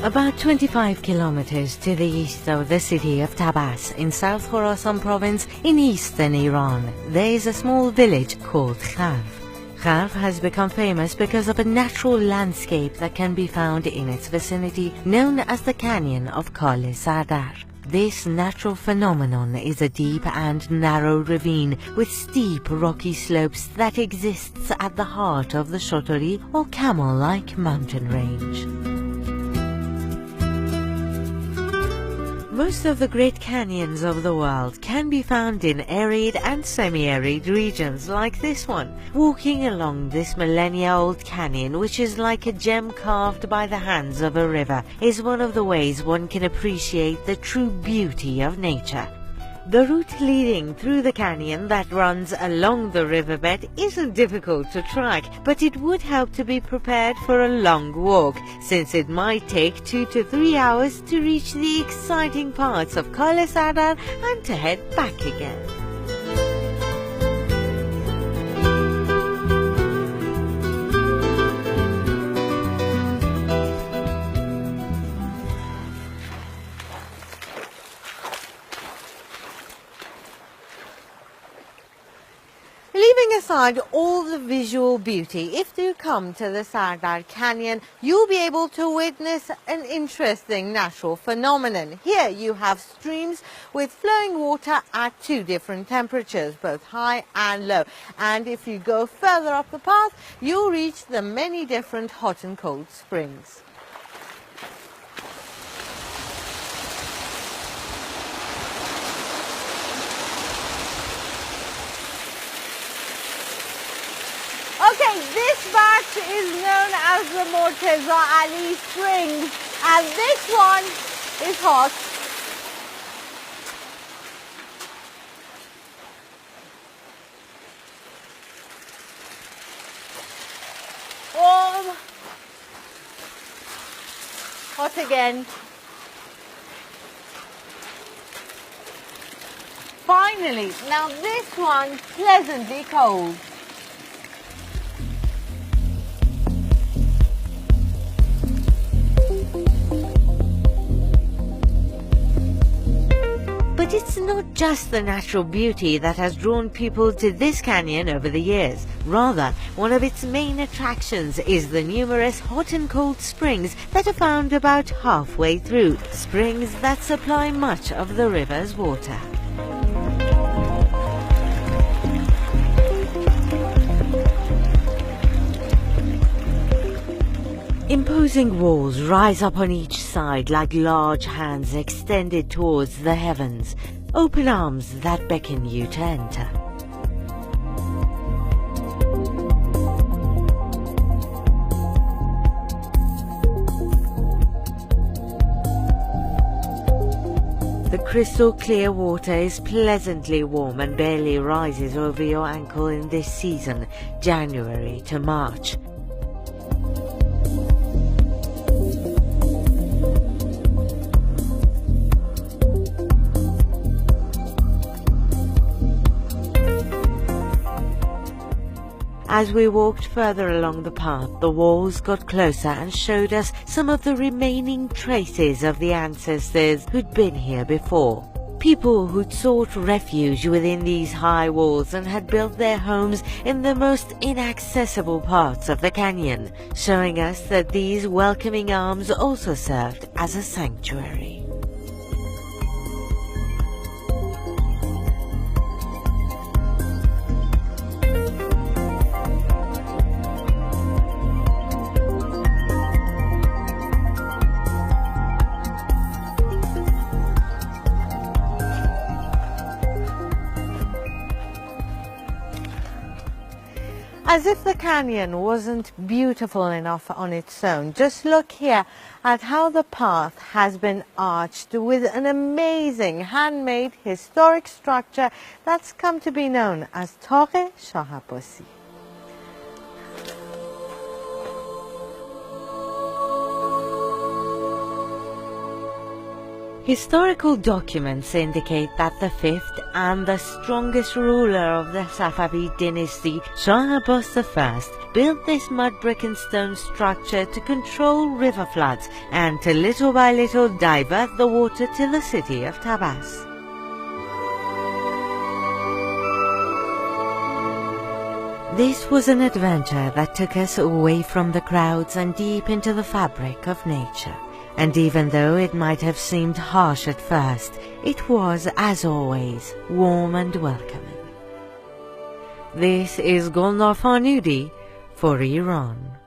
About 25 kilometers to the east of the city of Tabas in South Khorasan province in eastern Iran, there is a small village called Kharv. Kharv has become famous because of a natural landscape that can be found in its vicinity, known as the Canyon of Kale Sardar. This natural phenomenon is a deep and narrow ravine with steep rocky slopes that exists at the heart of the Shotori or camel-like mountain range. Most of the great canyons of the world can be found in arid and semi-arid regions like this one. Walking along this millennia-old canyon, which is like a gem carved by the hands of a river, is one of the ways one can appreciate the true beauty of nature. The route leading through the canyon that runs along the riverbed isn't difficult to track, but it would help to be prepared for a long walk, since it might take 2 to 3 hours to reach the exciting parts of Kale Sardar and to head back again. Leaving aside all the visual beauty, if you come to the Sardar Canyon, you'll be able to witness an interesting natural phenomenon. Here you have streams with flowing water at 2 different temperatures, both high and low. And if you go further up the path, you'll reach the many different hot and cold springs. Okay, this batch is known as the Morteza Ali Springs, and this one is hot. Warm. Hot again. Finally, now this one pleasantly cold. But it's not just the natural beauty that has drawn people to this canyon over the years. Rather, one of its main attractions is the numerous hot and cold springs that are found about halfway through, springs that supply much of the river's water. Imposing walls rise up on each side like large hands extended towards the heavens, open arms that beckon you to enter. The crystal clear water is pleasantly warm and barely rises over your ankle in this season, January to March. As we walked further along the path, the walls got closer and showed us some of the remaining traces of the ancestors who'd been here before. People who'd sought refuge within these high walls and had built their homes in the most inaccessible parts of the canyon, showing us that these welcoming arms also served as a sanctuary. As if the canyon wasn't beautiful enough on its own, just look here at how the path has been arched with an amazing handmade historic structure that's come to be known as Torre Shah Abbasi. Historical documents indicate that the fifth and the strongest ruler of the Safavid dynasty, Shah Abbas I, built this mud brick and stone structure to control river floods and to little by little divert the water to the city of Tabas. This was an adventure that took us away from the crowds and deep into the fabric of nature. And even though it might have seemed harsh at first, it was, as always, warm and welcoming. This is Gulnar Farnudi for Iran.